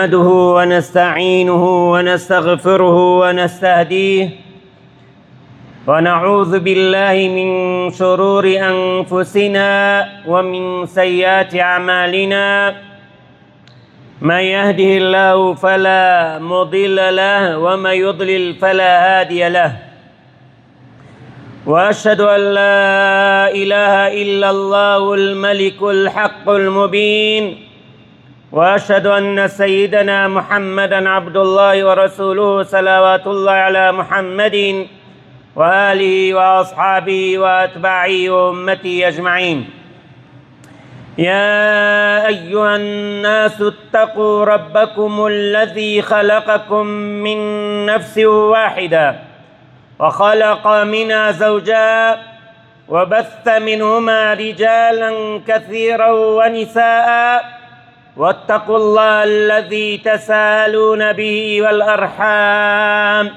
نحمده ونستعينه ونستغفره ونستهديه ونعوذ بالله من شرور أنفسنا ومن سيئات أعمالنا من يهده الله فلا مضل له ومن يضلل فلا هادي له وأشهد أن لا إله إلا الله الملك الحق المبين وأشهد أن سيدنا محمدًا عبد الله ورسوله صلوات الله على محمد وآله وأصحابه وأتباعه وأمته أجمعين. يا أيها الناس اتقوا ربكم الذي خلقكم من نفس واحدة وخلق منها زوجها وبث منهما رجالا كثيرا ونساء واتقوا الله الذي تساءلون به والأرحام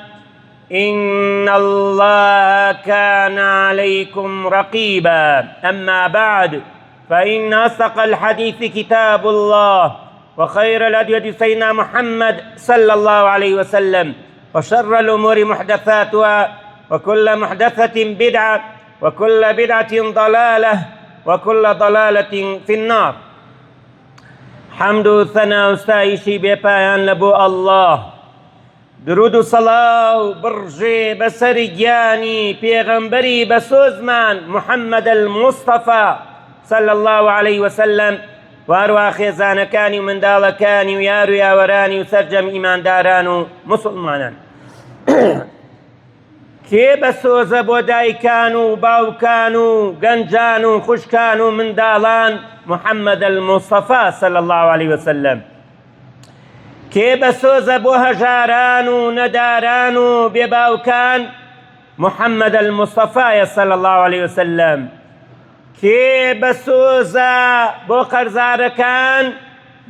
إن الله كان عليكم رقيبا. أما بعد فإن أصدق الحديث كتاب الله وخير الهدي هدي سيدنا محمد صلى الله عليه وسلم وشر الأمور محدثاتها وكل محدثة بدعة وكل بدعة ضلالة وكل ضلالة في النار. حمد و ثنا و ستایشی بێپایان لە بۆ ئەڵڵاه، درود و سەڵاو بڕژێ بەسەری گیانی پێغەمبەری بەسۆزمان محەممەد الموستەفا صلی الله عليه وسلم و هەروە خێزانەکانی و منداڵەکانی و یار و یاوەرانی و سەرجەم ئیمانداران و موسڵمانان. کێ بەسۆزە بۆ دایکان و باوکان و گەنجان و خوشکان و منداڵان محەممەد الموستەفا صلی الله عليه وسلم؟ کێ بەسۆزە بۆ هەژاران و نەداران و بێباوکان محەممەد الموستەفایە صلی الله عليه وسلم؟ کێ بەسۆزە بۆ قەرزارەکان،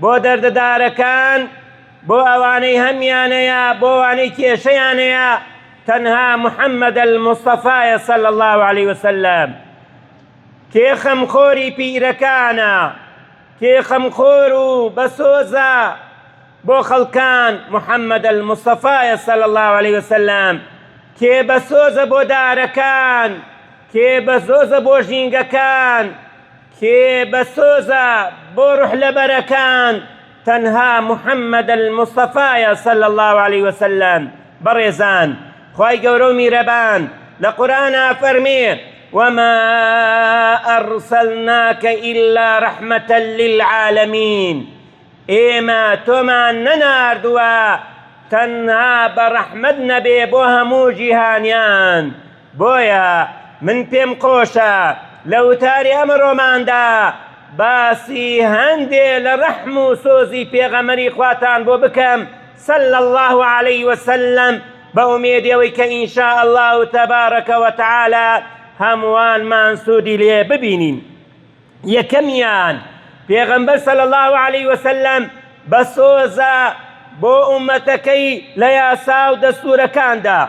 بۆ دەردەدارەکان، بۆ ئەوانەی هەمیانەیە، بۆ ئەوانەی کێشەیانەیە، تەنها محەممەد الموستەفایە صلی الله عليه وسلم؟ کێ خەمخۆری پیرەکانە، کێ خەمخۆر و بەسۆزە بۆ خەڵکان محەممەد الموستەفایە صلی الله عليه وسلم؟ کێ بەسۆزە بۆ دارەکان، کێ بەسۆزە بۆ ژینگەکان، کێ بەسۆزە بۆ ڕوحلەبەرەکان؟ تەنها محەممەد الموستەفایە صلی الله عليه وسلم. بەڕێزان، خوای گەورە و میرەبان لە قورئانە فەرمێ: وما أرسلناك إلا رحمة للعالمين. ئێمە تۆمان نەناردووە تەنها بە ڕەحمەت نەبێ بۆ هەموو جیهانیان. بۆیە من پێم خۆشە لە وتاری ئەمڕۆماندا باسی هەندێ لە ڕەحم و سۆزی پێغەمبەری خواتان بۆ بکەم صلی الله عليه وسلم، بە ئومێدیەوەی کە ئینشاء الله تبارەک وتعالى هەمووانمان سوودی لێ ببینین. یەکەمیان، پێغەمبەر صلی الله عليه وسلم بەسۆزە بۆ ئومەتەکەی لە یاسا و دەستوورەکاندا.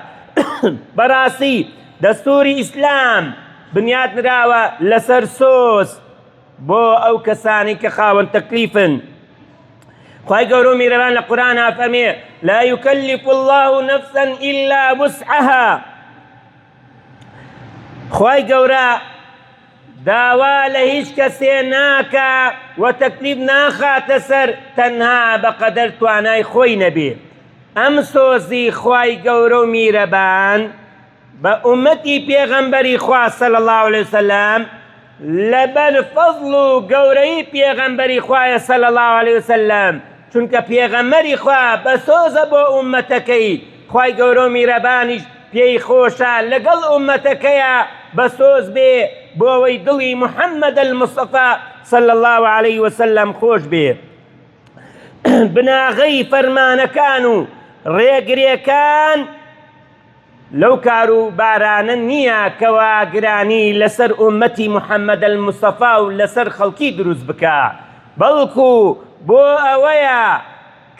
بەڕاستی دەستوری ئیسلام بنیادنراوە لەسەر سۆز بۆ ئەو کەسانی کە خاوەن تەکلیفن. خوای گەورە و میرەبان لە قورئانە فەرمێ: لا يكلف الله نفسا إلا وسعها. خوای گەورە داوا لە هیچ کەسێ ناکە و تەکلیف ناخاتە سەر تەنها بەقەدەر توانای خۆی نەبێ. ئەم سۆزی خوای گەورە و میرەبان بە ئومەتی پێغەمبەری خوا صلی الله عليه وسلم لەبەر فەضڵ و گەورەی پێغەمبەری خوایە صلی الله عليه وسلم، چونکە پێغەمبەری خوا بەسۆزە بۆ ئومەتەکەی. خوای گەورە و میرەبانیش پێی خۆشە لەگەڵ ئومەتەکەیە بەسۆز بێ بۆ ئەوەی دڵی محەممەد الموستەفا صلی الله عليه وسلم خۆش بێ. بناغەی فەرمانەکان و ڕێگرێکان لەو کار و بارانە نییە کەوا گرانی لەسەر ئومەتی محەممەد الموستەفا و لەسەر خەڵکی دروست بکە، بەڵکو بۆ ئەوەیە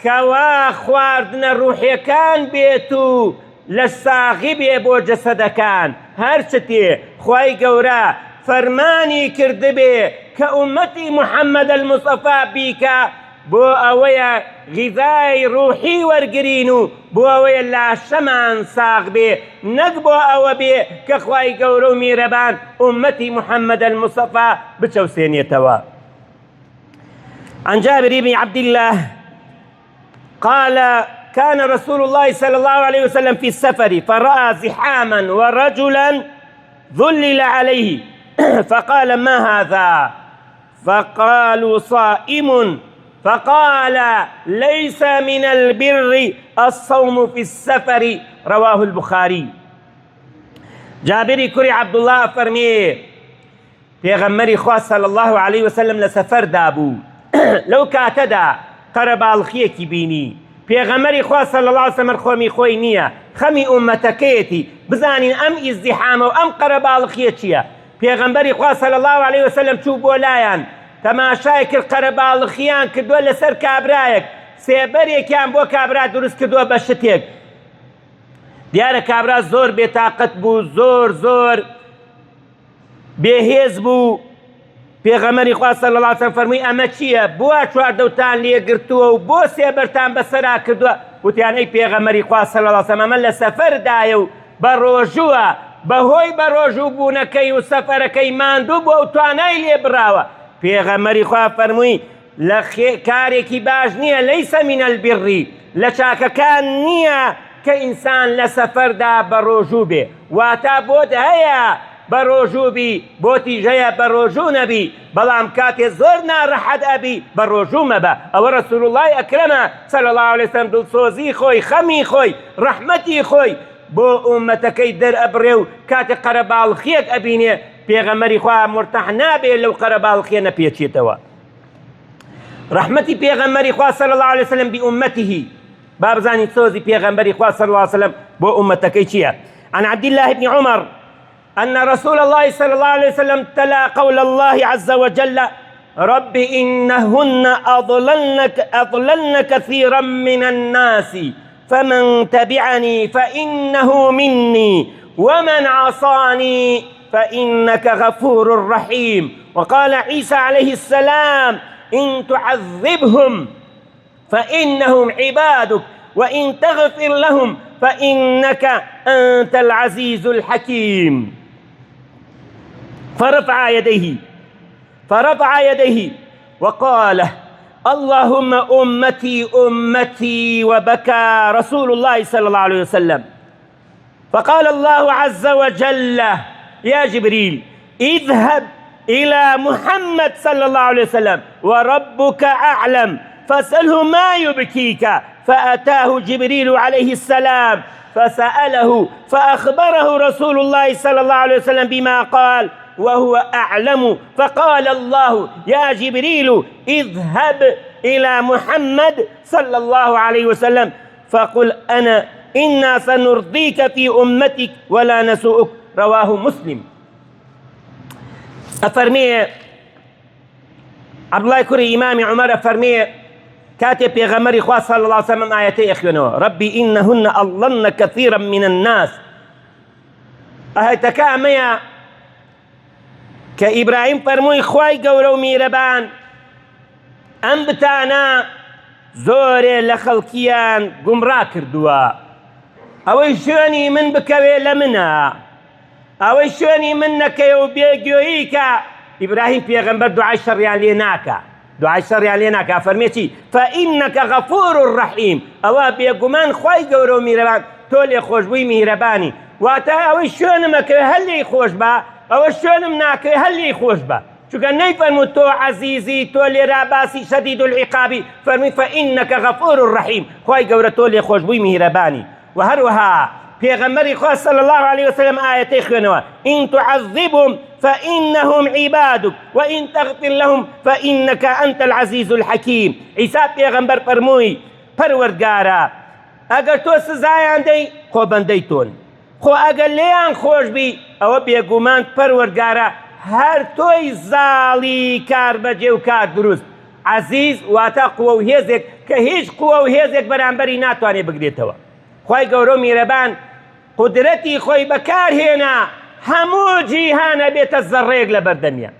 کەوا خواردنە ڕوحیەکان بێت و لە ساغی بێ بۆ جەسەدەکان. هەرچتێ خوای گەورە فەرمانی کردبێ کە ئومەتی محەممەد الموستەفا بیکە بۆ ئەوەیە غیزای ڕوحی وەرگرین و بۆ ئەوەیە لاشەمان ساغ بێ، نەک بۆ ئەوە بێ کە خوای گەورە و میرەبان ئومەتی محەممەد المصطفى بچەوسێنێتەوە. عن جابر بن عبد الله قال كان رسول الله صلى الله عليه وسلم في السفر فرأى زحاما ورجلا ظلل عليه فقال ما هذا؟ فقالوا صائم. فقال ليس من البر الصوم في السفر. رواه البخاري. جابری کوڕی عەبدوڵڵا فەرمێ پێغەمبەری خوا صلی الله عليه وسلم لە سەفەردا بوو، لەو کاتەدا قەرەباڵغیەکی بینی. پێغەمبەری خوا صلی الله عليه وسلم خۆمی خۆی نییە، خەمی ئومەتەکەیەتی بزانین ئەم ئیزدیحامە و ئەم قەرەباڵغیە چییە. پێغەمبەری خوا صلی الله عليه وسلم چوو بۆ لایەن، تەماشای کرد قەرەباڵغیان کردووە لەسەر کابرایەک، سێبەرێکیان بۆ کابرا دروست کردووە بە شتێک. دیارە کابرا زۆر بێتاقەت بوو، زۆر بێهێز بوو. پێغەمبەری خوا صلی الله عليه وسلم فەرمووی ئەمە چییە؟ بووە چواردەوتان لێگرتووە و بۆ سێبەرتان بەسەرا کردووە؟ وتیان ئەی پێغەمبەری خوا صلی الله عليه وسلم ئەمە لە سەفەردایە و بە ڕۆژووە، بەهۆی بە ڕۆژوو بوونەکەی و سەفەرەکەی ماندوو بووە و توانای لێ بڕاوە. پێغەمبەری خوا فەرمووی لە کارێکی باش نییە، لەیسە من البر، لە چاکەکان نییە کە ئینسان لە سەفەردا بە ڕۆژوو بێ. واتە بۆت هەیە بە ڕۆژوو بی، بۆ تیژەیە بە ڕۆژوو نەبی، بەڵام کاتێ زۆر ناڕەحەت ئەبی بە ڕۆژوو مەبە. ئەوە ڕەسوول اللهی ئەکرەمە صلی الله عليه وسلم دڵسۆزی خۆی، خەمی خۆی، ڕەحمەتی خۆی بۆ ئومەتەکەی دەرئەبڕێ و کاتێ قەرەباڵغیەک ئەبینێ پێغەمبەری خوا مرتەح نابێ لەو قەرەباڵغیە نەپێچێتەوە. ڕەحمەتی پێغەمبەری خوا صلی الله عليه وسلم بأمته. بابزاني سوزي بيغمبري خواه صلى الله عليه وسلم بو أمتكي چيا. عن عبد الله بن عمر أن رسول الله صلى الله عليه وسلم تلا قول الله عز وجل رب إنهن أضللن كثيرا من الناس فمن تبعني فإنه مني ومن عصاني فإنك غفور رحيم. وقال عيسى عليه السلام إن تعذبهم فإنهم عبادك وإن تغفر لهم فإنك أنت العزيز الحكيم. فرفع يديه وقال اللهم أمتي أمتي، وبكى رسول الله صلى الله عليه وسلم. فقال الله عز وجل يا جبريل اذهب إلى محمد صلى الله عليه وسلم وربك أعلم فاسأله ما يبكيك. فأتاه جبريل عليه السلام فسأله فأخبره رسول الله صلى الله عليه وسلم بما قال وهو أعلم. فقال الله يا جبريل اذهب إلى محمد صلى الله عليه وسلم فقل إنا سنرضيك في أمتك ولا نسوءك. رواه مسلم. أفرمي عبد الله كري إمام عمر أفرمي كاتب بيغمري خواه صلى الله عليه وسلم آياتي إخوانه ربي إنهن أضللن كثيرا من الناس. أهيتك أميا كإبراهيم فرموي خواي قولو ميربان أم بتانا زوري لخلقيان قمرا كردوا أوي شوني من بكوي لمنا أوي شوني منك يوبيقيويكا. إبراهيم بيغمبر دعاء شريان ليناكا، دعاء شريان ليناكا فرميتي فإنك غفور رحيم. أوا بيقومان خواي قولو ميربان تولي خوشبوي ميرباني واتا أوي شوني مكوي هل يخوش با أوي شوني مناكوي هل يخوش با. شو كان نيفرمو تو عزيزي تولي راباسي شديد العقاب فرمي فإنك غفور رحيم خواي قولو تولي خوشبوي ميرباني. وهروها پیغمبری خواه صلی الله عليه وسلم آياتي خوانوا إن تعذبهم فإنهم عبادك وإن تغفر لهم فإنك أنت العزيز الحكيم. عيسى پیغمبر فرموي پروردگارا اگر تو سزایان دی خو بندیتون، خو اگر لیان خوش بی او بیگومان پروردگارا هر توی زالی کار بجه و کار درست. عزیز واتا قوه و هیزک که هیچ قوه و هیزک برانبری ناتوانه بگریتوا. خوای گەورە میرەبان قودرەتی خۆی بەکارهێنا هەموو جیهانە بێتە زەڕێک لە بەردەمیە،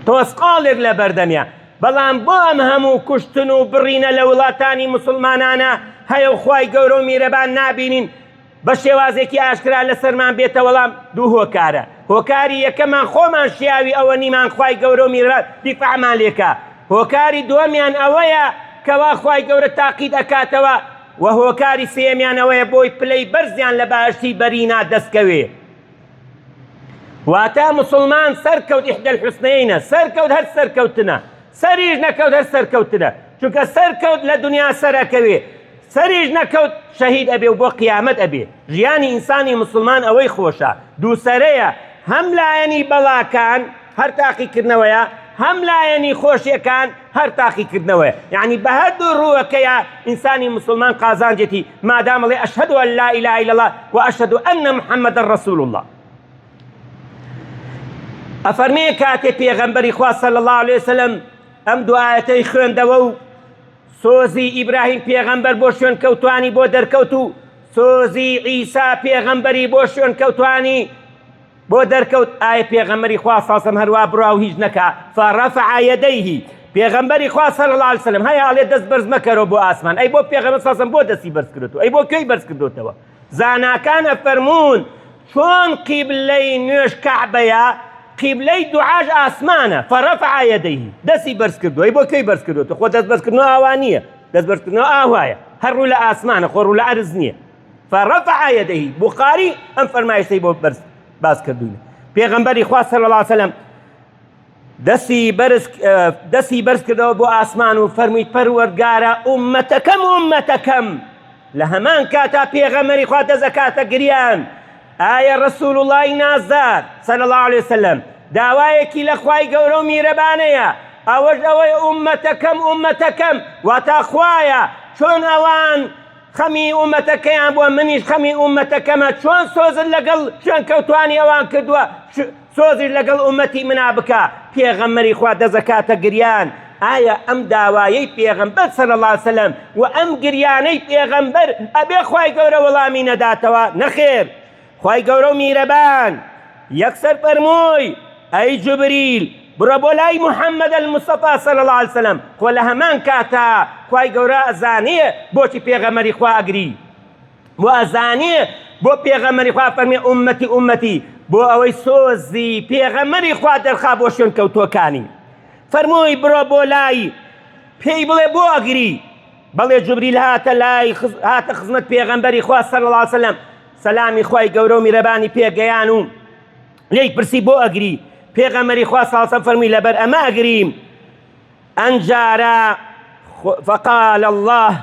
تۆسقاڵێک لە بەردەمیە. بەڵام بۆ ئەم هەموو کوشتن و بڕینە لە وڵاتانی مسلمانانە هەیە و خوای گەورە و میرەبان نابینین بە شێوازێکی ئاشکرا لەسەرمان بێتە وەڵام دوو هۆکارە. هۆکاری یەکەمان خۆمان شیاوی ئەوە نیمان خوای گەورە و میرەبان دیفاعمان لێکا. هۆکاری دووەمیان ئەوەیە کەوا خوای گەورە تاقید ئەکاتەوە و هۆکاری سێمیان ئەوەیە بۆی پلەی بەرزیان لە باشتی بەرینا دەستکەوێ. واتە مسلمان سەرکەوت ئیحدە الحوسنەیەینە، سەرکەوت هەر سەرکەوتنە، سەریش نەکەوت هەر سەرکەوتنە، چونکە سەرکەوت لە دنیا سەرەکەوێ، سەریش نەکەوت شەهید ئەبێ و بۆ قیامەت ئەبێ. ژیانی ئینسانی مسلمان ئەوەی خۆشە دووسەرەیە، هەم لایەنی بەڵاکان هەر تاقیکردنەوەیە، هەم لایەنی خۆشیەکان هەر تاقیکردنەوەیە. یعنی بە هەردوو ڕووەکەیە ئینسانی مسلمان قازانجێتی مادامەڵێ ئەشهەدو ئەن لا ئیلاهە ئیلا الله و ئەشهەدو ئەنە محەممەدەن ڕەسوول الله. ئەفەرمێ کاتێ پێغەمبەری خوا صلی الله علیه وسلم ئەم دوو ئایەتەی خوێندەوە و سۆزی ئیبراهیم پێغەمبەر بۆ شوێن کەوتوانی بۆ دەرکەوت و سۆزی عیسا پێغەمبەری بۆ شوێن کەوتوانی بۆ دەرکەوت، ئایا پێغەمبەری خوا صلی الله علیه وسلم هەروە بڕا و هیچ نەکا فەڕەفع یەدەیه. پێغەمبەری خوا صلی الله علیه وسلم هەیە ئەڵێ دەست بەرز مەکەرەوە بۆ ئاسمان. ئەی بۆ پێغەمبەر صلی الله علیه وسلم بۆ دەستی بەرز کردوتەوە؟ ئەی بۆ کوێی بەرز کردوتەوە؟ زاناکان ئەفەرموون چۆن قیبلەی نوێژ کەعبەیە قیبلەی دوعاش ئاسمانە، فەڕەفع یەدەیه دەستی بەرز کردووە. ئەی بۆ کوێی بەرز کردوتەوە؟ خۆ دەست بەرزکردنەوە ئاوا نییە، دەست بەرزکردنەوە ئاوایە، هەر ڕوو لە ئاسمانە، خۆ ڕوو لە عەرز نییە. فەڕەفع یەدەیه بوخاری ئەم فەرمایشتەی بۆ باس کردوونە. پێغەمبەری خوا صلی الله علیه وسلم دەستی بەرز کردەوە بۆ ئاسمان و فەرمووی پەروەردگارە ئوممەتەکەم لە هەمان کاتا پێغەمبەری خوا دەزەکاتە گریان. ئایا ڕەسوول اللهی نازدار صلی الله علیه وسلم داوایەکی لە خوای گەورە و میرەبانەیە، ئەوەش ئەوەی ئوممەتەکەم واتە خوایە چۆن ئەوان خەمی ئومەتەکەیان بووە، منیش خەمی ئومەتەکەمە، چۆن سۆزت لەگەڵ شوێن کەوتوانی ئەوان کردووە سۆزی لەگەڵ ئومەتی منا بکە. پێغەمبەری خوا دەزەکاتە گریان. ئایا ئەم داوایەی پێغەمبەر صلی الله علیه وسلم و ئەم گریانەی پێغەمبەر ئەبێ خوای گەورە وەڵامی نەداتەوە؟ نەخێر، خوای گەورە و میرەبان یەکسەر فەرمووی ئەی جوبریل بڕە بۆ لای محەممەد المستەفا صلی الله علیه وسلم. خۆ لە هەمان کاتا خوای گەورە ئەزانێ بۆچی پێغەمبەری خوا ئەگری، بۆ ئەزانێ بۆ پێغەمبەری خوا فەرمێ ئومەتی بۆ ئەوەی سۆزی پێغەمبەری خوا دەرخا بۆ شوێن کەوتووەکانی. فەرمووی بڕۆ بۆ لای پێی بڵێ بۆ ئەگری. بەڵێ جوبریل هاتە خزمەت پێغەمبەری خوا صلی الله علیه وسلم، سەلامی خوای گەورە و میرەبانی پێگەیان و لێی پرسی بۆ ئەگری. پێغەمبەری خوا صلی الله علیه وسلم فەرمووی لەبەر ئەمە ئەگریم. ئەنجارە فقال الله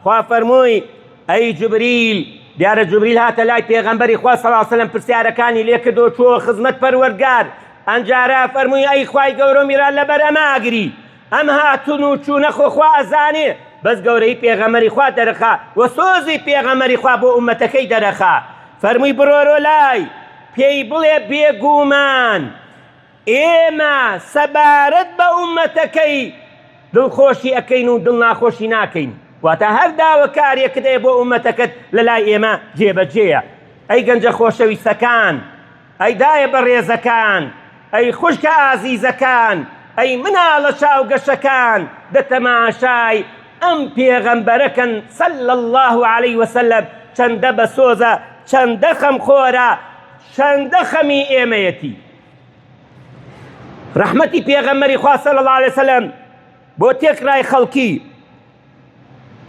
خوا فەرمووی ئەی جوبریل، دیارە جوبریل هاتە لای پێغەمبەری خوا صلی الله علیه وسلم پرسیارەکانی لێ کردو چووە خزمەت پەروەردگار. ئەنجارە فەرمووی ئەی خوای گەورە و میران لەبەر ئەمە ئەگری. ئەم هاتون و چوونە خۆ خوا ئەزانێ بەس گەورەی پێغەمبەری خوا دەرەخا و سۆزی پێغەمبەری خوا بۆ ئومەتەکەی دەرەخا. فەرمووی بڕۆ لای پێی بڵێ بێگومان ئێمە سەبارەت بە ئومەتەکەی دڵخۆشی ئەەکەین و دڵناخۆشی ناکەین. واتە هەر داوەکارێکت هەیە بۆ ئومەتەکەت لە لای ئێمە جێبەجێیە. ئەی گەنجە خۆشەویستەکان، ئەی دایە بەڕێزەکان، ئەی خوشکە ئازیزەکان، ئەی مناڵە چاوگەشەکان، دەتەماشای ئەم پێغەمبەرەکەن صلی الله علیه وسلم چەندە بەسۆزە، چەندە خەمخۆرە، چەندە خەمی ئێمەیەتی. ڕەحمەتی پێغەمبەری خوا صلی الله علیه وسلم بۆ تێکڕای خەڵکی.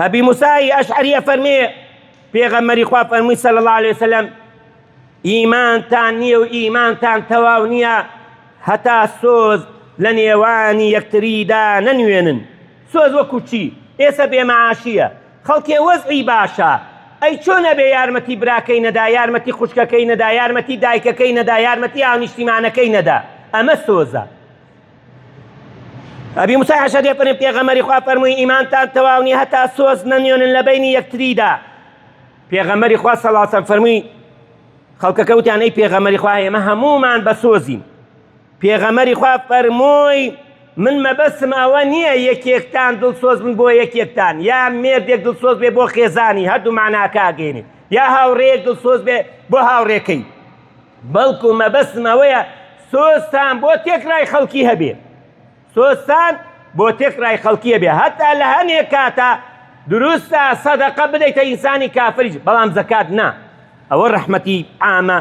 ئەبی موسای ئەشعەری فەرمێ پێغەمبەری خوا فەرمووی صلی الله علیه وسلم ئیمانتان نییە و ئیمانتان تەواو نییە هەتا سۆز لە نێوانی یەکتریدا نەنوێنن. سۆز وەکو چی؟ ئێستا بێمەعاشیە، خەڵکێ وەزعی باشە، ئەی چۆنە بێ یارمەتی براکەی نەدا، یارمەتی خوشکەکەی نەدا، یارمەتی دایکەکەی نەدا، یارمەتی هاونیشتیمانەکەی نەدا. ئەمە سۆزە. ئەبی موسای ئەشعەری فەرمێ پێغەمبەری خوا فەرمووی ئیمانتان تەواو نییە هەتا سۆز نەنوێنن لە بینی یەکتریدا. پێغەمبەری خوا صلی الله علیه وسلم فەرمووی خەڵکەکە وتیان ئەی پێغەمبەری خوا ئێمە هەموومان بە سۆزین. پێغەمبەری خوا فەرمووی من مەبەستم ئەوە نییە یەکێکتان دڵسۆز بن بۆ یەکێکتان، یا مێردێک دڵسۆز بێ بۆ خێزانی هەردوو معناکە ئەگەێنێ، یا هاوڕێیەک دڵسۆز بێ بۆ هاوڕێکەی، بەڵکو مەبەستم ئەوەیە سۆزتان بۆ تێکڕای خەڵکی هەبێ، سۆزتان بۆ تێکڕای خەڵکیە بێ هەتا لە هەنێک کاتە دروستە سەدەقە بدەیتە ئینسانی کافریش بەڵام زەکات نا. ئەوە ڕەحمەتی عامە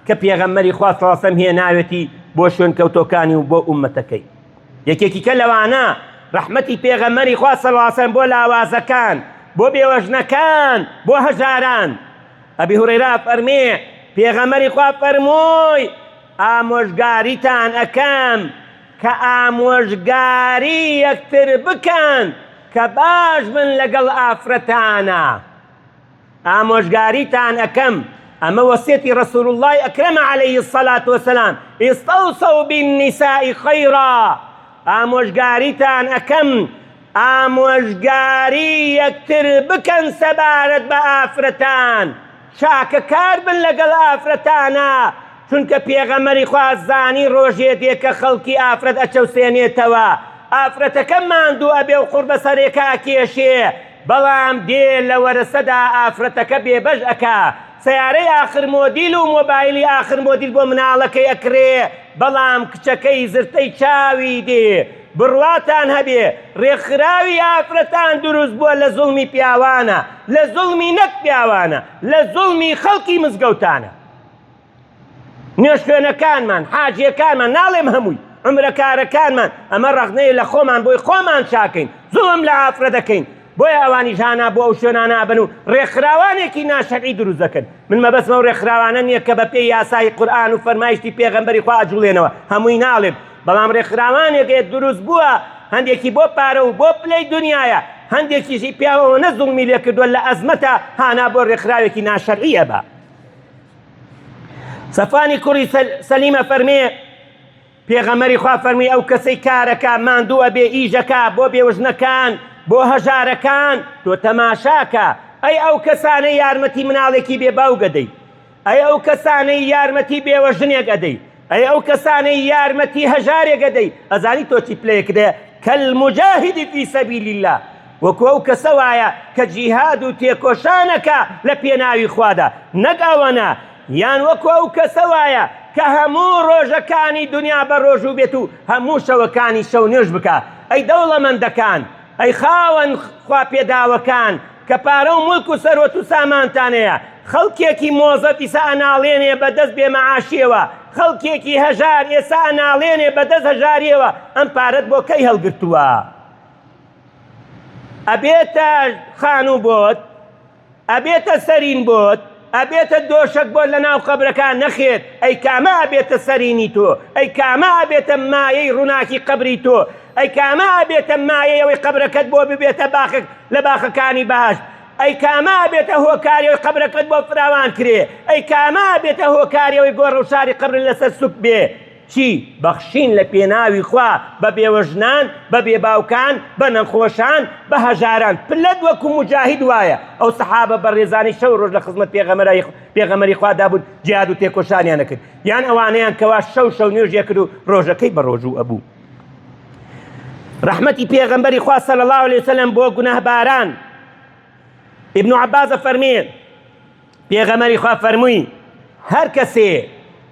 کە پێغەمبەری خوا صلی الله علیه و سەلەم هێناوێتی بۆ شوێنکەوتۆکانی و بۆ ئومەتەکەی. یەکێکی کە لەوانە ڕەحمەتی پێغەمبەری خوا صلی الله علیه و سەلەم بۆ لاوازەکان، بۆ بێوەژنەکان، بۆ هەژاران. ئەبی هورەیرە فەرمێ پێغەمبەری خوا فەرمووی ئامۆژگاریتان ئەکەم کە ئامۆژگاری یەکتر بکەن کە باش بن لەگەڵ ئافرەتانە. ئامۆژگاریتان ئەکەم، ئەمە وەسیەتی ڕەسوول الله ئەکرەمە عەلەیهی الصەلاة وەسەلام ئیستەوصەو بالنساء خەیڕا. ئامۆژگاریتان ئەکەم ئامۆژگاری یەکتر بکەن سەبارەت بە ئافرەتان، چاکەکار بن لەگەڵ ئافرەتانە، چونکە پێغەمبەری خوا زانی ڕۆژێ دێ کە خەڵکی ئافرەت ئەچەوسێنێتەوە، ئافرەتەکە ماندوو ئەبێ و قوڕ بەسەرێکە ئەکێشێ، بەڵام دێ لە وەرەسەدا ئافرەتەکە بێبەش ئەکا، سیارەی ئاخر مۆدیل و مۆبایلی ئاخر مۆدیل بۆ مناڵەکەی ئەکرێ، بەڵام کچەکەی زرتەی چاوی دێ. بڕواتان هەبێ ڕێکخراوی ئافرەتان دروست بووە لە زوڵمی پیاوانە، لە زوڵمی نەک پیاوانە، لە زوڵمی خەڵکی مزگەوتانە. نوێژخوێنەکانمان، حاجیەکانمان، ناڵێم هەمووی، عومرەکارەکانمان، ئەمە ڕەخنەیە لە خۆمان بۆی خۆمان چاکەین، زوڵم لە ئافرەت دەکەین، بۆیە ئەوانی ژانا بۆ ئەو شوێنە نابن و ڕێکخراوانێکی ناشەرعی دروست دەکەن. من مەبەستمە و ڕێکخراوانە نییە کە بە پێی یاسای قورئان و فەرمایشتی پێغەمبەری خوا ئەجوڵێنەوە، هەمووی ناڵێم، بەڵام ڕێکخراوانێکێ دروست بووە، هەندێکی بۆ پارە و بۆ پلەی دنیایە، هەندێکیشی پیاوەوە نە زوڵمی لێ کردووە لە ئەزمەتە هانا بۆ ڕێکخراوێکی ناشەرعیە بە. سەفانی کوڕی سەلیمە فەرمێ پێغەمبەری خوا فەرمی ئەو کەسەی کارەکە ماندووە بێ ئیژەکە بۆ بێوژنەکان، بۆ هەژارەکان، تۆ تەماشاکە، ئەی ئەو کەسانەی یارمەتی مناڵێکی بێ باو گەدەی، ئەی ئەو کەسانەی یارمەتی بێوەژنێک ئەدەی، ئەی ئەو کەسانەی یارمەتی هەژارێک ئەدەی، ئەزانی تۆ چی پلەیەک دێ کەالموجاهد فی سەبیل الله، وەکو ئەو کەسە وایە کە جیهاد و تێکۆشانەکە لە پێناوی خوادا، نەک ئەوەنە، یان وەکو ئەو کەسە وایە کە هەموو ڕۆژەکانی دنیا بە ڕۆژوو بێت و هەموو شەوەکانی شەو نوێژ بکە. ئەی دەوڵەمەندەکان، ئەی خاوەن خواپێداوەکان کە پارە و مولک و سەرۆت و سامانتانەیە، خەڵکێکی مۆزەت ئیسا ئەناڵێنێ بەدەست بێمەعاشیەوە، خەڵکێکی هەژار ئێسا ئەناڵێنێ بەدەست هەژاریەوە، ئەم پارەت بۆ کەی هەڵگرتووە؟ ئەبێتە خانوو بۆت، ئەبێتە سەرین بۆت، ئەبێتە دۆشک بۆت لە ناو قەبرەکان نەخێت، ئەی کامە ئەبێتە سەرینی تۆ، ئەی کامە ئەبێتە مایەی ڕووناکی قەبری تۆ، ئەی کامە ئەبێتە مایەیەوەی قەبرەکەت بۆ ببێتە باخێک لە باخەکانی بەهەشت، ئەی کامە ئەبێتە هۆکاریەوەی قەبرەکەت بۆ فراوان کرێ، ئەی کامە ئەبێتە هۆکاریەوەی گۆڕە و شاری قەبر لەسەر سوک بێ. چی؟ بەخشین لە پێناوی خوا بە بێوەژنان، بە بێباوکان، بە نەخۆشان، بە هەژاران. پلەت وەکو موجاهید وایە. ئەو سەحابە بە ڕێزانی شەو ڕۆژ لە خزمەت پێغەمبەری خوادا بوون، جیهاد و تێکۆشانیان نەکرد، یان ئەوانەیان کەوا شەو نوێژێ کرد و ڕۆژەکەی بە ڕۆژوو ئەبوو. ڕەحمەتی پێغەمبەری خوا صلی الله علیه وسلم بۆ گونەهباران. ابن عباس فەرمێ پێغەمبەری خوا فەرمووی هەر کەسێ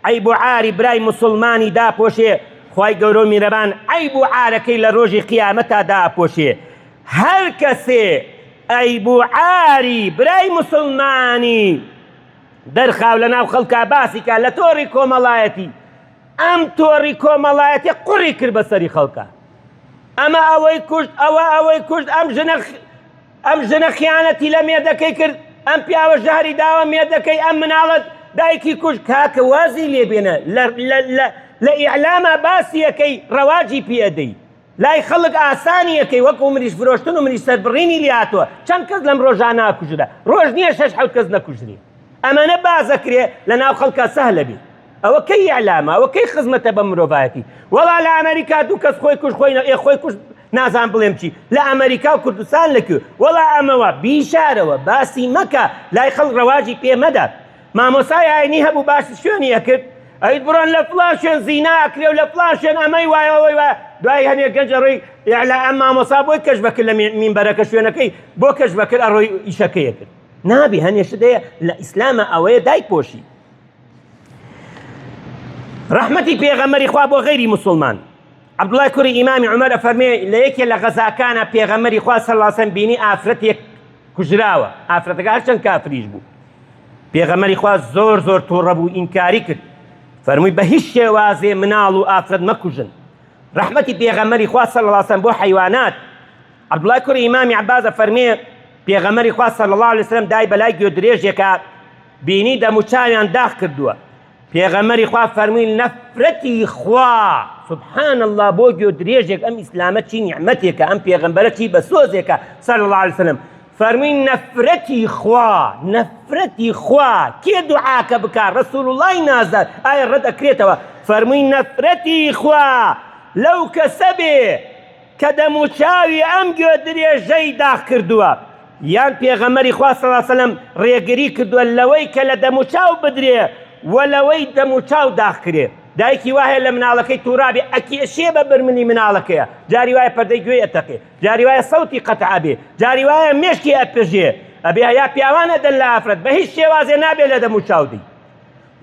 عیب و عاری برای مسلمانی داپۆشێ، خوای گەورە و میرەبان عیب و عارەکەی لە ڕۆژی قیامەتا داپۆشێ. هەر کەسێ عیب و عاری برای مسلمانی دەرخاو لە ناو خەڵکا باسی کا لە تۆڕی کۆمەڵایەتی، ئەم تۆڕی کۆمەڵایەتی قوڕی کرد بەسەری خەڵکە، ئەمە ئەوەی کوشت، ئەوە ئەوەی کوشت، ئەم ژنە خیانەتی لە مێردەکەی کرد، ئەم پیاوە ژەهری داوە مێردەکەی، ئەم مناڵەت دایکی کوشت. کاکە وازی لێبێنە لە ئیعلامە باسیەکەی ڕەواجی پێدەی، لای خەڵک ئاسانی یەکەی، وەکو مریش فرۆشتن و مریش سەربڕینی لێهاتووە. چەند کەس لەم ڕۆژانە کوژرا، ڕۆژ نییە 6-7 کەس نەکوژری. ئەمەنە بازەکرێ لە ناو خەڵکە سەهلە بێ. ئەوە کەی ئیعلامە، ئەوە کەی خزمەتە بە مرۆڤایەتی. وەڵا لە ئەمریکا دوو کەس خۆی کوشت، خۆی کوشت نازان بڵێم چی، لە ئەمریکا و کوردستان لەکوێ، وەڵا ئەمەوە بیشارەوە باسی مەکە، لای خەڵک ڕەواجی پێمەدە. مامۆسای ئاینی هەبوو باسی شوێنی ئەکرد، ئەیت بڕۆن لە فڵان شوێن زینا ئەکرێ و لە فڵان شوێن ئەمەی وایە ئەوەی وایە، دوای هەنێک گەنج ئەڕۆی ئەم مامۆسا بۆی کەش بەکرد لە مینبەرەکە شوێنەکەی بۆ کەش بەکرد ئەڕۆی ئیشەکەیە کرد. نابی هەنێشت دەیە لە ئیسلامە ئەوەیە دایپۆشی. ڕەحمەتی پێغەمبەری خوا بۆ غەیری موسڵمان. عەبدوڵای کوڕی ئیمامی عومەر ئەفەرمێ لە یەکێ لە غەزاکانە پێغەمبەری خوا صلی الله عەلەیهی وسەلەم بینی ئافرەتێک کوژراوە، ئافرەتەکە هەرچەند کافریش بوو. پێغەمبەری خوا زۆر زۆر تووڕە بوو، ئینکاری کرد، فەرمووی بە هیچ شێوازێ مناڵ و ئافرەت مەکوژن. ڕەحمەتی پێغەمبەری خوا صلی الله عەلەیهی وسەلەم بۆ حەیوانات. عەبدوڵای کوڕی ئیمامی عەباس ئەفەرمێ پێغەمبەری خوا صلی الله عەلەیهی وسەلەم دای بەلای گوێدرێژێکە بینی دەموچاویان داخ کردووە. پێغەمبەری خوا فەرمووی نەفرەتی خوا، سبحان الله، بۆ گوێدرێژێک ئەم ئیسلامە چی نیعمەتێکە، ئەم پێغەمبەرە چی بەسۆزێکە صلی الله عەلەیهی وسەلەم. فەرمووی نەفرەتی خوا، نەفرەتی خوا کێ دوعاکە بکات؟ ڕەسوول اللهی نازدار ئایا ڕەت ئەکرێتەوە؟ فەرمووی نەفرەتی خوا لەو کەسە بێ کە دەموچاوی ئەم گوێدرێژەی داخ کردووە، یان پێغەمبەری خوا صلی الله عەلەیهی وسەلەم ڕێگری کردووە لەوەی کە لە دەموچاو بدرێ وەلەوەی دەموچاو داخکرێ. دایکی وایە لە مناڵەکەی تووڕابێ ئەکێشێ بە برمنی مناڵەکەیە، جاری وایە پەردەی گوێی ئەتەقێ، جاری وایە سەوتی قەتع بێ، جاری وایە مێشکی ئەپژێ، ئەبێ یا پیاوانە دەن لە ئافرەت، بە هیچ شێوازێ نابێت لە دەموچاو دی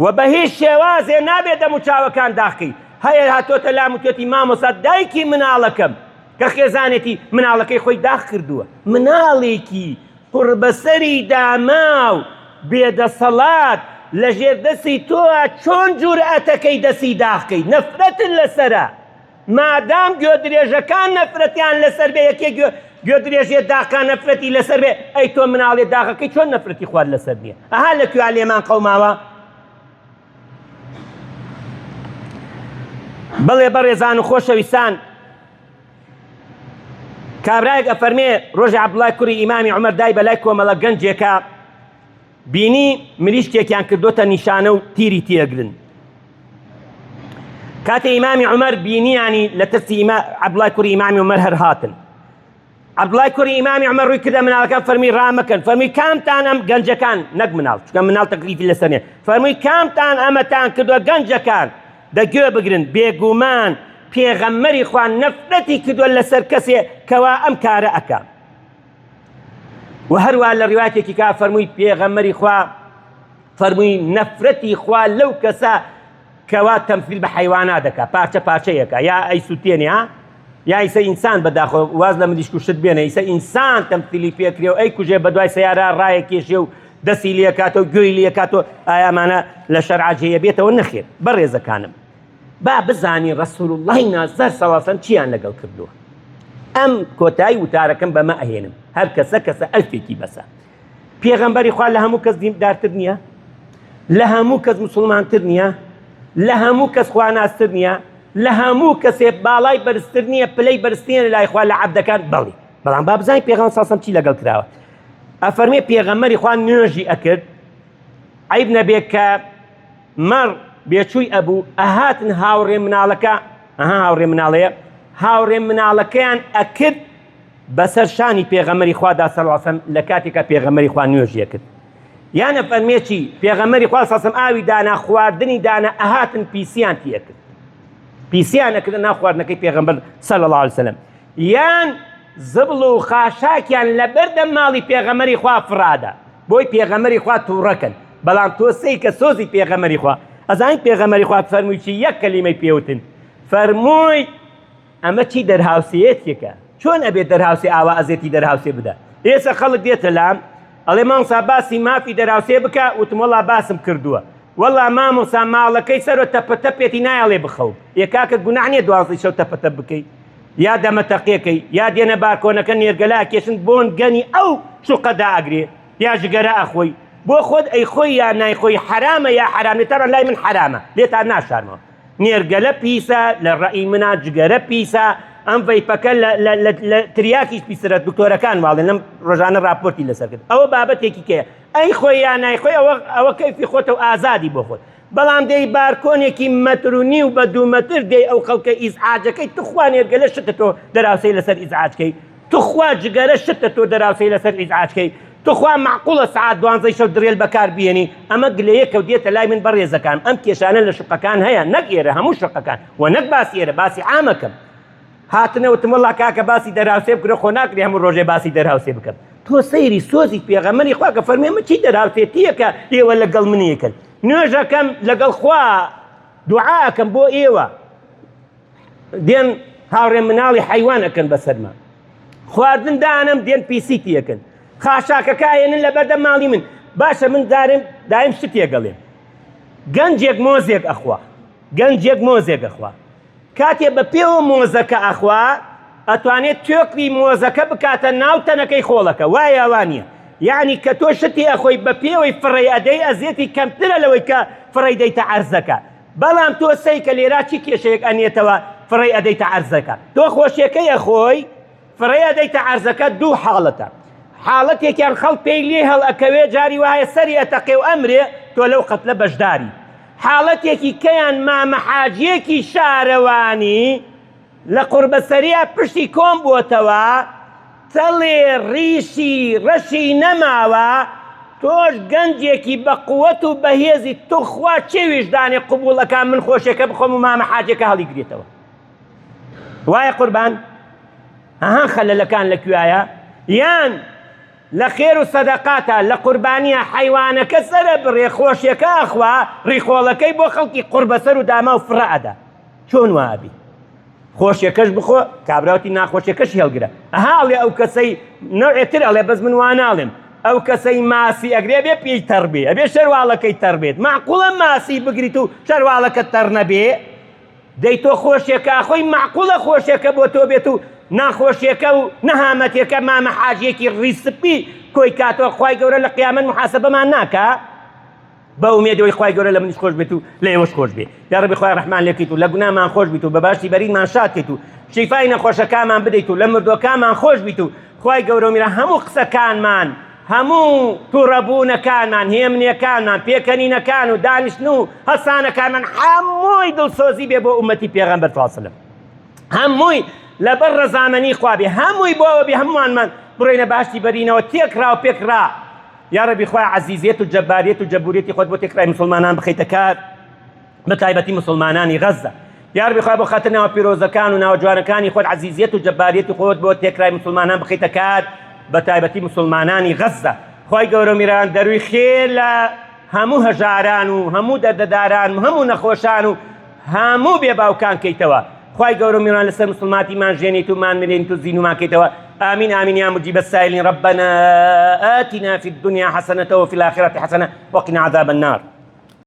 و بە هیچ شێوازێ نابێت دەموچاوەکان داخکەی. هەیە هاتۆتە لام وتێتی مامۆستا دایکی مناڵەکەم کە خێزانێتی مناڵەکەی خۆی داخ کردووە، مناڵێکی قوربەسەری داماو بێدەسەڵات لە ژێر دەستی تۆە چۆن جورئەتەکەی دەستی داخکەی؟ نەفرەتن لەسەرە. مادام گوێدرێژەکان نەفرەتیان لەسەر بێ، یەکێ گوێدرێژێ داخکان نەفرەتی لەسەر بێ، ئەی تۆ مناڵێ داخەکەی چۆن نەفرەتی خوارد لەسەر نییە؟ ئەها لەکوێ لێمان قەوماوە؟ بڵێ بەڕێزان و خۆشەویستان، کابرایەک ئەفەرمێ ڕۆژی عەبدوڵای کوڕی ئیمامی عومەر دای بەلای کۆمەڵە گەنجێکە بینی مریشکێکیان کردوتە نیشانە و تیری تێگرن. کاتێ ئیمامی عومەر بینیانی لە ترسی عەبدوڵای کوڕی ئیمامی عومەر هەر هاتن. عەبدوڵای کوڕی ئیمامی عومەر ڕووی کردە مناڵەکان، فەرمی ڕامەکەن، فەرمی کامتان ئەم گەنجەکان، نەک مناڵ چونکە مناڵ تەکلیفی لەسەر نییە، فەرمی کامتان ئەمەتان کردووە گەنجەکان دەگوێ بگرن، بێگومان پێغەمبەری خوا نەفرەتی کردووە لەسەر کەسێ کەوا ئەم کارە ئەکا. و هەروە لە ڕیواتێکی کا فەرمووی پێغەمبەری خوا فەرمووی نەفرەتی خوا لەو کەسە کەوا تەمثیل بە حەیوانات دەکا، پارچە پارچەیەکە، یا ئەی سووتێنێ یا ئیسە ئینسان بەداخۆ واز لە مریشک و شت بێنە، ئیسە ئینسان تەمثیلی پێکرێ و ئەی کوژێ بە دوای سەیارە ڕایەکێشێ و دەستی لێکاتەوە گوێی لێکاتەوە، ئایامانە لە شەرع جێیە بێتەوە نەخێر. بەڕێزەکانم، با بزانی ڕەسوول اللهی نازدار صلی الله عەلەیهی وسەلەم چیان لەگەڵ کردووە. ئەم کۆتایی وتارەکەم بەمە ئەهێنم، هەر کەسە ئەلفێکی بەسە. پێغەمبەری خوا لە هەموو کەس دیندارتر نییە، لە هەموو کەس موسڵمانتر نییە، لە هەموو کەس خواناستر نییە، لە هەموو کەسێ باڵای بەرزتر نییە، پلەی بەرزترە لای خوا لە عەبدەکان. بەڵێ، بەڵام با بزانین پێغەمبەر صلی الله عەلەیهی وسەلەم چی لەگەڵ کراوە. ئەفەرمێ پێغەمبەری خوا نوێژی ئەکرد، عیب نەبێت کە مەڕ بێچووی ئەبوو، ئەهاتن هاوڕێ مناڵەکە، هاوڕێ مناڵەیە، هاوڕێ مناڵەکەیان ئەکرد بەسەر شانی پێغەمبەری خوادا صلی الله عەلەیهی وسەلەم لە کاتێکە پێغەمبەری خوا نوێژی ئەکرد. یانە فەرمێ چی؟ پێغەمبەری خوا صلی الله عەلەیهی وسەلەم ئاوی دانا، خواردنی دانا، ئەهاتن پیسیان تێکرد، پیسیان ئەکردن ناو خواردنەکەی پێغەمبەر صلی الله عەلەیهی وسەلەم. یان زبڵ و خاشاکیان لەبەردە ماڵی پێغەمبەری خوا فرادا، بۆی پێغەمبەری خوا تووڕەکەن، بەڵام تۆ سەی کە سۆزی پێغەمبەری خوا. ئەزانین پێغەمبەری خوا فەرمووی چی؟ یەک کەلیمەی پێوتن، فەرمووی ئەمە چی دەرهاوسەیەکێکە، چۆن ئەبێت دەرهاوسێ ئاوا ئەزێتی دەرهاوسێ بدە؟ ئێستا خەڵک دێتە لام ئەڵێ مامۆستا باسی مافی دەرهاوسێ بکە، وتم وەڵا باسم کردووە، وەڵا مامۆستا ماڵەکەی سەرۆ تەپەتەپێتی نایەڵێ بخەو، یەکاکە گوناح نییە 12 شەو تەپەتەپ بکەی، یا دەمەتەقیەکەی، یا دێنە بارکۆنەکە نێرگەلا کێشن بۆن گەنی ئەو شوقەدا ئەگرێ، یا ژگەرە ئەخۆی، بۆ خۆت ئەی خۆی یا نایخۆی، حرامە یا حرامێ؟ تەڕە لای من حرامە، لێتان ناشارمەوە. نێرگەلە پیسە، لە ڕەئی منە جگەرە پیسە، ئەم ڤەیپەکە لە تریاکیش پیسرە، دکتۆرەکان واڵێن لەم ڕۆژانە راپۆرتی لەسەر کرد. ئەوە بابەتێکی کەیە، ئەی خۆی یا نایخۆی، ئەوە کەیفی خۆتە و ئازادی بۆ خۆت. بەڵام دەی بارکۆنێکی مەترونی و بە 2 مەتر دەی ئەو خەڵکە ئیزعاجەکەی تخوا نێرگەلە شتە تۆ دەراوسەی لەسەر ئیزعاجکەی، تخوا جگەرە شتە تۆ دەراوسەی لەسەر ئیزعاجکەی، تخوا معقوڵە سعات 12 شەو درێل بەکار بێنی. ئەمە گلەیەکە و دێتە لای من بەڕێزەکان، ئەم کێشانە لە شقەکان هەیە، نەک ئێرە هەموو شقەکان، و نەک باسی ئێرە، باسی عامەکەم. هاتنەوتم وەڵا کاکە باسی دەرهاوسێ بکرێ، خۆ ناکرێ هەموو ڕۆژێ باسی دەرهاوسێ بکەم. تۆ سەیری سۆزی پێغەمبەری خوا کە فەرمێ من چی دەرهاوسێتیەکە ئێوە لەگەڵ منیەکەن، نوێژەکەم لەگەڵ خوا، دوعاکەم بۆ ئێوە. دێن هاوڕێ مناڵی حیوانەکەن بەسەرمان، خواردن دانم دێن پیسیتیەکەن، خاشاکەکە هێنن لە بەردەم ماڵی من. باشە من دایم شت تێگەڵێم، گەنجێک مۆزێک ئەخوا، گەنجێک مۆزێک ئەخوا، کاتێ بە پێوە مۆزەکە ئەخوا ئەتوانێت توێکلی مۆزەکە بکاتە ناو تەنەکەی خۆڵەکە، وایە وانە؟ یعنی کە تۆ شتی ئەخۆی بە پێوەی فڕی ئەدەی ئەزیەتی کەمترە لەوەی کە فڕی دەیتە عەرزەکە، بەڵام تۆ سەی کە لێرا چی کێشەیەک ئەنێتەوە فڕی ئەدەیتە عەرزەکە. تۆ خۆشیەکەی ئەخۆی فڕی ئەدەیتە عەرزەکە دوو حاڵەتە، حاڵەتێکیان خەڵک پێی لێ هەڵ ئەکەوێ جاری وایە سەری ئەتەقێ و ئەمرێ تۆ لەو قەتلە بەشداری، حاڵەتێکی کەیان مامە حاجیەکی شارەوانی لە قوربەسەریە پشتی کۆم بۆتەوە تەڵێ ڕیشی ڕەشی نەماوە، تۆش گەنجێکی بە قووەت و بەهێزی توخوا چێویش دانێ قبوڵەکان من خۆشیەکە بخۆم و مامە حاجەکە هەڵی گرێتەوە. وایە قوربان؟ ئەها خەلەلەکان لەکوایە؟ یان لە خێر و سەدەقاتە لە قوربانیە حەیوانەکە سەرە بڕێ خۆشیەکە ئەخوا ڕیخۆڵەکەی بۆ خەڵکی قوربەسەر و داما و فڕە ئەدا، چۆن وابی؟ خۆشیەکەش بخۆ کابراوتی ناخۆشیەکەش هێڵگرە. ئەهاڵێ ئەو کەسەی نەوعێتر ئەڵێ بەس من واناڵێم، ئەو کەسەی ماسی ئەگرێ بێ پێی تەڕبێ، ئەبێ شەرواڵەکەی تەڕبێت، معقوڵە ماسی بگریت و شەرواڵەکە تەڕ نەبێ؟ دەی تۆ خۆشیەکە ئەخۆی معقوڵە خۆشیەکە بۆ تۆ بێت و ناخۆشیەکە و نەهامەتێکە مامە حاجیەکی ڕیسپی کۆی کاتەوە خوای گەورە لە قیامەت محاسەبەمان ناکا؟ بە ئومێدەوەی خوای گەورە لە منیش خۆش بێت و لە ئێوەش خۆش بێ. یا ڕەبی خوای ڕەحمان لێکیت و لە گونامان خۆش بیت و بە باشی بەریدمان شادکەیت و شیفای نەخۆشەکانمان بدەیت و لە مردوەکانمان خۆش بیت و خوای گەورە و میرە هەموو قسەکانمان، هەموو تووڕەبوونەکانمان، هێمنیەکانمان، پێکەنینەکان و دانیشتن و هەسانەکانمان هەمووی دڵسۆزی بێ بۆ ئومەتی پێغەمبەر فاسڵم، هەمووی لەبەر ڕەزامەنی خوا بێ، هەمووی بۆەوە بێ هەمووانمان بڕۆینە باشی بەرینەوە تێکرا و پێکرا. یا ڕەبی خوای عەزیزیەت و جەباریەت و جەبوریەتی خۆت بۆ تێکرای مسلمانان بخەیتە کار، بە تایبەتی مسلمانانی غەزە. یا ڕەبی خوای بۆ خاتر ناوە پیرۆزەکان و ناوە جوانەکانی خۆت عەزیزیەت و جەباریەتی خۆت بۆ تێکرای مسلمانان بخەیتە کار، بە تایبەتی مسلمانانی غەزە. خوای گەورە میران دەروی خێر لە هەموو هەژاران و هەموو دەردەداران و هەموو نەخۆشان و هەموو بێباوکان کەیتەوە. خوای گەورە میران لەسەر مسلماتیمان ژێنیت و مان مرێنیت و زینومان کەیتەوە. آمين آمين يا مجيب السائلين. ربنا آتنا في الدنيا حسنة وفي الآخرة حسنة وقنا عذاب النار.